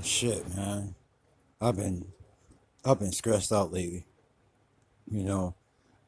Shit, man. I've been I've been stressed out lately. You know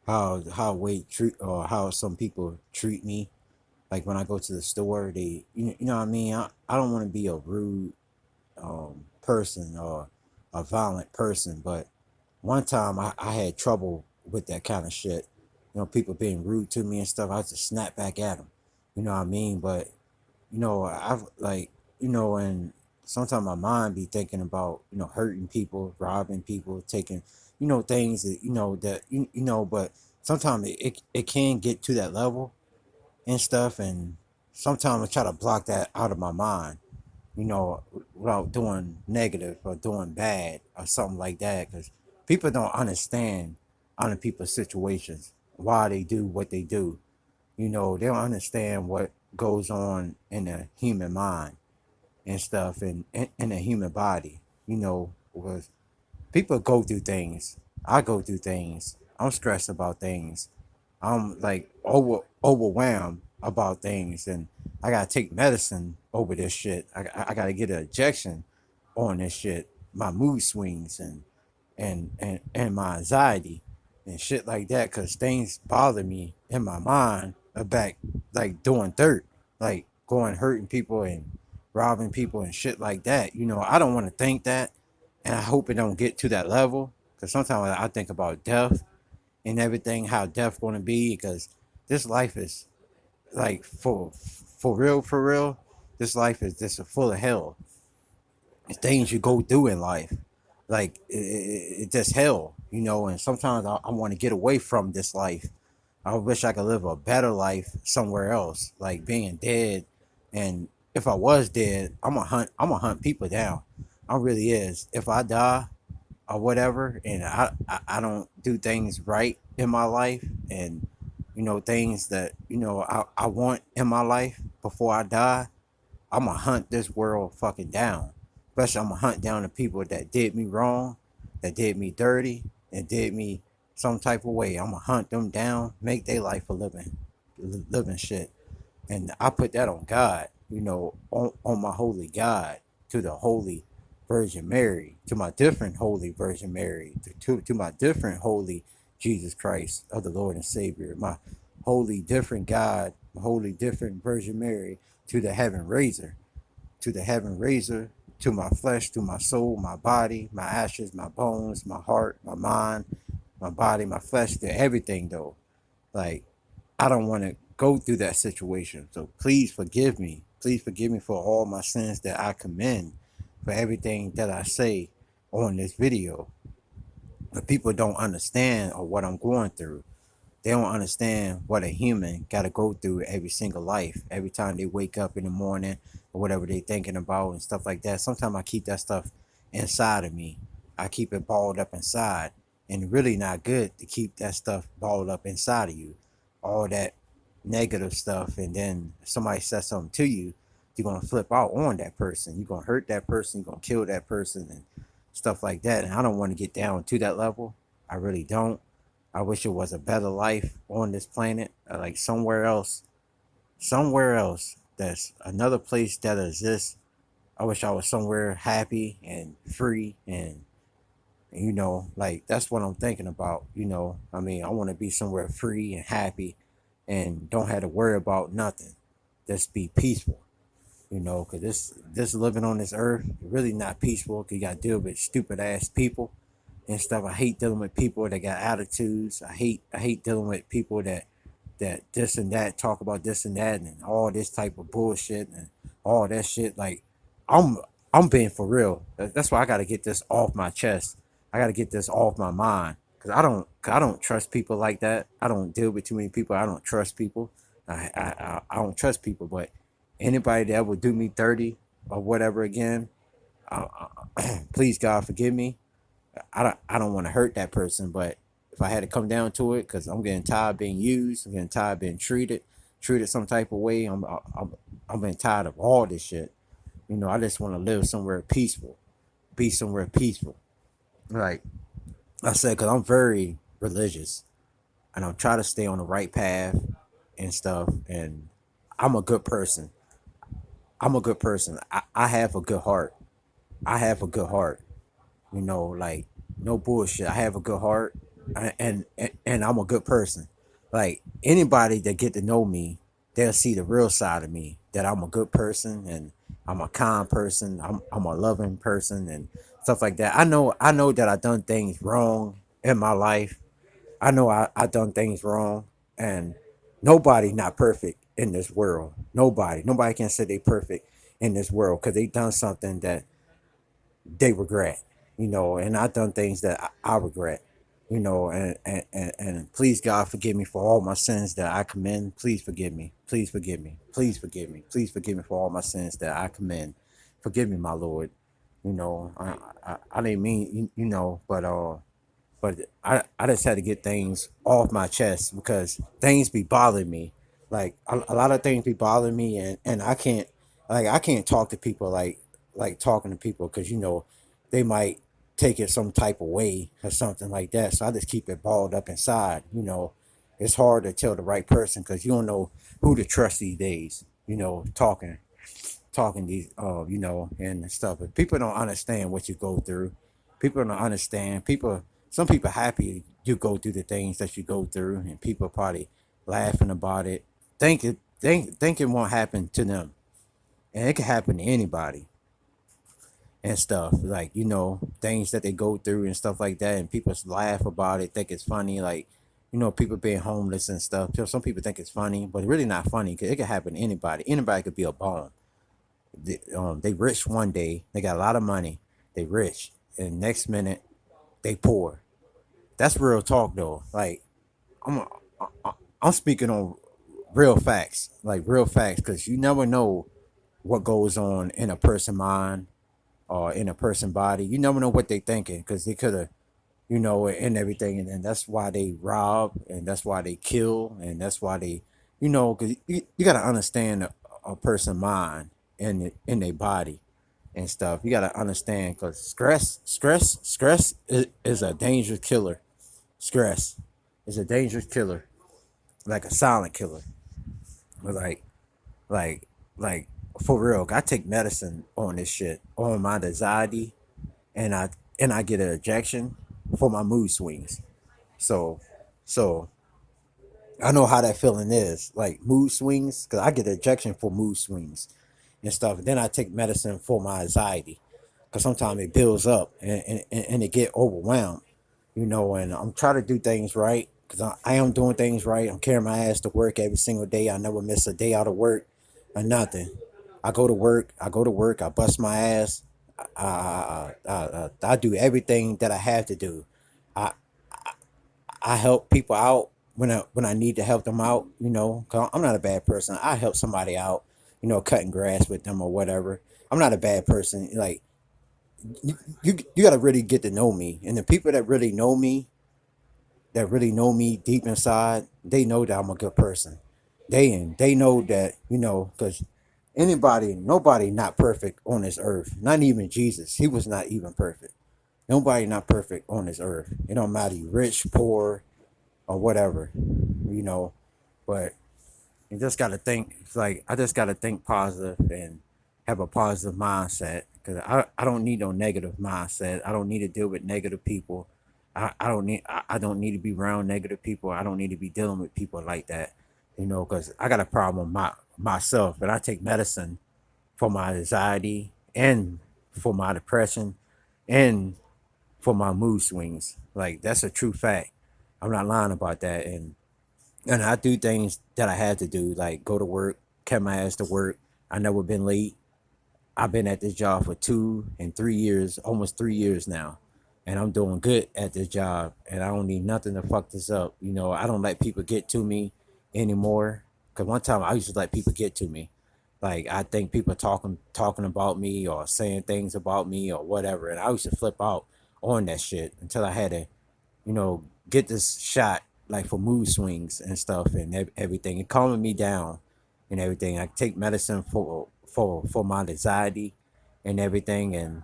how weight treat or how some people treat me. Like when I go to the store, they you know what I mean. I don't want to be a rude person or a violent person, but one time I had trouble with that kind of shit. People being rude to me and stuff. I just snap back at them. You know what I mean? But I've like, and sometimes my mind be thinking about, hurting people, robbing people, taking, things that, but sometimes it can get to that level and stuff. And sometimes I try to block that out of my mind, you know, without doing negative or doing bad or something like that. Because people don't understand other people's situations, why they do what they do. They don't understand what goes on in the human mind and stuff and in the human body, because people go through things. I go through things. I'm stressed about things. I'm like overwhelmed about things, and I gotta take medicine over this shit. I gotta get an injection on this shit. My mood swings and my anxiety and shit like that, because things bother me in my mind about like doing dirt, like going hurting people and robbing people and shit like that. I don't want to think that, and I hope it don't get to that level. Because sometimes I think about death and everything, how death going to be. Because this life is like for real, for real. This life is just full of hell. It's things you go through in life, like it just hell, And sometimes I want to get away from this life. I wish I could live a better life somewhere else, like being dead. And if I was dead, I'm gonna hunt people down. I really is. If I die or whatever, and I don't do things right in my life, and things that I want in my life before I die, I'm gonna hunt this world fucking down. Especially, I'm gonna hunt down the people that did me wrong, that did me dirty, and did me some type of way. I'm gonna hunt them down, make their life a living shit. And I put that on God, on my holy God, to the holy Virgin Mary, to my different holy Virgin Mary, to my different holy Jesus Christ of the Lord and Savior, my holy different God, holy different Virgin Mary, to the heaven raiser, to the heaven raiser, to my flesh, to my soul, my body, my ashes, my bones, my heart, my mind, my body, my flesh, to everything though. Like, I don't want to go through that situation. So please forgive me. Please forgive me for all my sins that I commit, for everything that I say on this video. But people don't understand or what I'm going through. They don't understand what a human got to go through every single life, every time they wake up in the morning or whatever they thinking about and stuff like that. Sometimes I keep that stuff inside of me. I keep it balled up inside, and really not good to keep that stuff balled up inside of you. All that negative stuff, and then somebody says something to you, you're gonna flip out on that person. You're gonna hurt that person. You're gonna kill that person and stuff like that. And I don't want to get down to that level. I really don't. I wish it was a better life on this planet, like somewhere else. That's another place that exists. I wish I was somewhere happy and free, and like that's what I'm thinking about. I mean, I want to be somewhere free and happy, and don't have to worry about nothing. Just be peaceful. Because this living on this earth really not peaceful. Cause you got to deal with stupid ass people and stuff. I hate dealing with people that got attitudes. I hate dealing with people that this and that talk about this and that and all this type of bullshit and all that shit. Like, I'm I'm being for real. That's why I got to get this off my chest. I got to get this off my mind because I don't trust people like that. I don't deal with too many people. I don't trust people. I don't trust people. But anybody that would do me dirty or whatever again, uh, please God forgive me. I don't want to hurt that person, but if I had to come down to it, because I'm getting tired of being used, I'm getting tired of being treated some type of way. I'm getting tired of all this shit. I just want to live somewhere peaceful, be somewhere peaceful. Like I said, because I'm very religious and I'm trying to stay on the right path and stuff. And I'm a good person. I'm a good person. I have a good heart. I have a good heart. Like no bullshit. I have a good heart, and I'm a good person. Like anybody that get to know me, they'll see the real side of me. That I'm a good person and I'm a kind person. I'm a loving person and stuff like that. I know that I done things wrong in my life. I know I done things wrong, and nobody not perfect in this world. Nobody can say they perfect in this world because they done something that they regret, and I done things that I regret, and please God forgive me for all my sins that I commit. Please forgive me. Please forgive me. Please forgive me. Please forgive me for all my sins that I commit. Forgive me, my Lord. I didn't mean, but I just had to get things off my chest because things be bothering me. Like a lot of things be bothering me, and I can't talk to people like talking to people because they might take it some type of way or something like that. So I just keep it balled up inside. It's hard to tell the right person because you don't know who to trust these days. Talking these and stuff, but people don't understand what you go through. People don't understand. Some people happy you go through the things that you go through, and people probably laughing about it, think it won't happen to them, and it can happen to anybody and stuff, like things that they go through and stuff like that, and people laugh about it, think it's funny, like people being homeless and stuff. So some people think it's funny, but it's really not funny because it can happen to anybody could be a bum. They rich one day, they got a lot of money, they rich, and next minute they poor. That's real talk though. Like I'm I'm speaking on real facts, like real facts, because you never know what goes on in a person mind or in a person body. You never know what they thinking because they could have, and everything, and then that's why they rob, and that's why they kill, and that's why they, because you got to understand a person mind in their body and stuff. You got to understand because stress is a dangerous killer. Stress is a dangerous killer, like a silent killer. But like, like for real, I take medicine on this shit, on my anxiety, and I get an injection for my mood swings. So, so I know how that feeling is, like mood swings, because I get an injection for mood swings and stuff. And then I take medicine for my anxiety, because sometimes it builds up and it get overwhelmed, and I'm trying to do things right because I am doing things right. I'm carrying my ass to work every single day. I never miss a day out of work or nothing. I go to work, I bust my ass. I do everything that I have to do. I I help people out when I need to help them out. 'Cause I'm not a bad person. I help somebody out. Cutting grass with them or whatever. I'm not a bad person. Like you got to really get to know me, and the people that really know me deep inside, they know that I'm a good person. They know that because nobody not perfect on this earth. Not even Jesus. He was not even perfect. Nobody not perfect on this earth. It don't matter you rich, poor, or whatever, you know. But you just got to think. It's like I just got to think positive and have a positive mindset because I don't need no negative mindset. I don't need to deal with negative people. I don't need to be around negative people. I don't need to be dealing with people like that. Because I got a problem with myself, and I take medicine for my anxiety and for my depression and for my mood swings. Like that's a true fact. I'm not lying about that. And I do things that I had to do, like go to work, kept my ass to work. I never been late. I've been at this job for 2 and 3 years, almost 3 years now. And I'm doing good at this job. And I don't need nothing to fuck this up. I don't let people get to me anymore. Cause one time I used to let people get to me. Like I think people talking about me or saying things about me or whatever. And I used to flip out on that shit until I had to get this shot like for mood swings and stuff and everything, and calming me down and everything. I take medicine for my anxiety and everything, and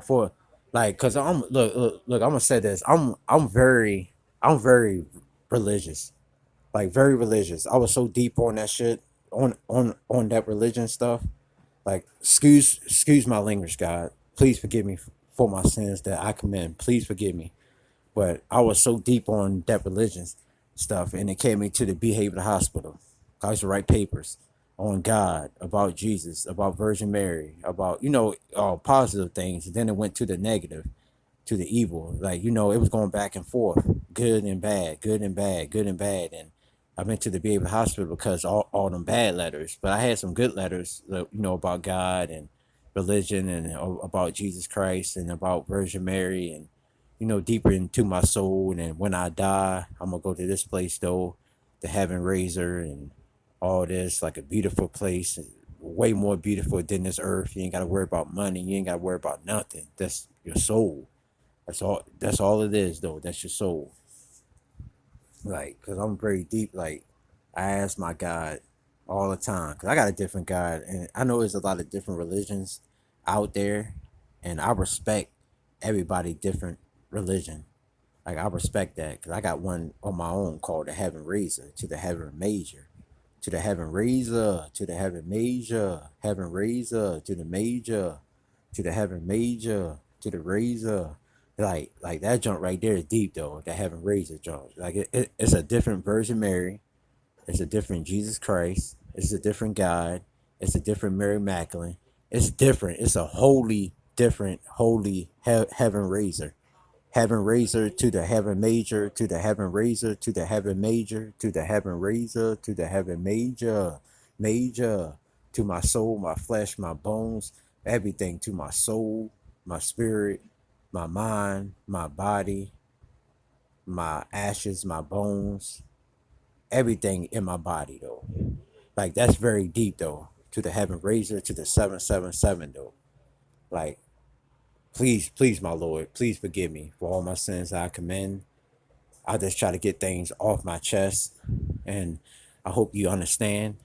for like, cause I'm gonna say this. I'm very religious, like very religious. I was so deep on that shit, on that religion stuff. Like, excuse my language, God. Please forgive me for my sins that I commit. Please forgive me. But I was so deep on that religion stuff, and it carried me to the behavioral hospital. I used to write papers on God, about Jesus, about Virgin Mary, about positive things. And then it went to the negative, to the evil. Like it was going back and forth, good and bad, good and bad, good and bad. And I went to the behavioral hospital because all them bad letters, but I had some good letters, about God and religion and about Jesus Christ and about Virgin Mary and deeper into my soul. And then when I die, I'm gonna go to this place though, the Heaven Raiser, and all this, like a beautiful place, way more beautiful than this earth. You ain't gotta worry about money. You ain't gotta worry about nothing. That's your soul. That's all. That's all it is, though. That's your soul. Like, cause I'm very deep. Like, I ask my God all the time, cause I got a different God, and I know there's a lot of different religions out there, and I respect everybody different religion. Like, I respect that, cause I got one on my own called the Heaven Raiser, to the Heaven Major, to the Heaven Raiser, to the Heaven Major, Heaven Raiser, to the Major, to the Heaven Major, to the Razor. Like that jump right there is deep though. The Heaven Razor jump. Like it's a different Virgin Mary. It's a different Jesus Christ. It's a different God. It's a different Mary Magdalene. It's different. It's a wholly different holy Heaven Razor. Heaven Raiser to the Heaven Major, to the Heaven Raiser, to the Heaven Major, to the Heaven Raiser, to the Heaven Major, Major, to my soul, my flesh, my bones, everything, to my soul, my spirit, my mind, my body, my ashes, my bones, everything in my body though. Like that's very deep though. To the Heaven Raiser, to the 777 though. Like please, please, my Lord, please forgive me for all my sins I commend. I just try to get things off my chest, and I hope you understand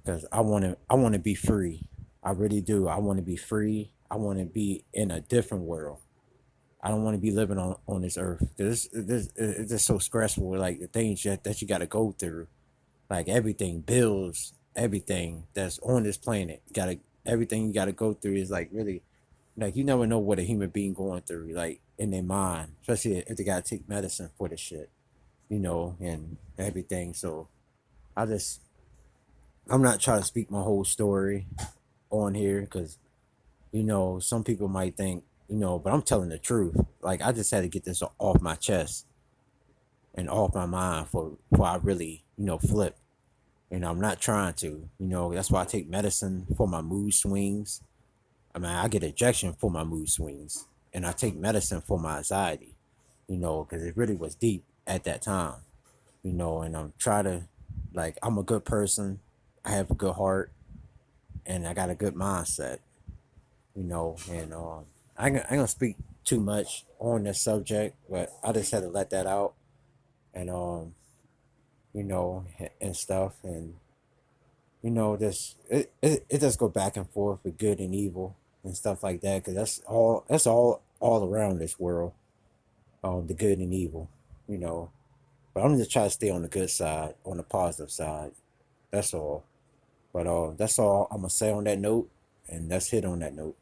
because I want to be free. I really do. I want to be free. I want to be in a different world. I don't want to be living on this earth. It's just so stressful. Like the things that you got to go through, like everything, bills, everything that's on this planet. Everything you got to go through is like really like you never know what a human being going through, like in their mind, especially if they got to take medicine for the shit. And everything. So I just, I'm not trying to speak my whole story on here because, some people might think, but I'm telling the truth. Like, I just had to get this off my chest and off my mind for I really, flip. I'm not trying to, that's why I take medicine for my mood swings. I mean, I get injection for my mood swings and I take medicine for my anxiety, because it really was deep at that time. And I'm trying to, like, I'm a good person. I have a good heart and I got a good mindset, and I ain't gonna speak too much on this subject, but I just had to let that out and, and stuff. And, it does go back and forth with good and evil and stuff like that because all around this world, the good and evil, you know. But I'm just trying to stay on the good side, on the positive side. That's all. But that's all I'm gonna say on that note, and let's hit on that note.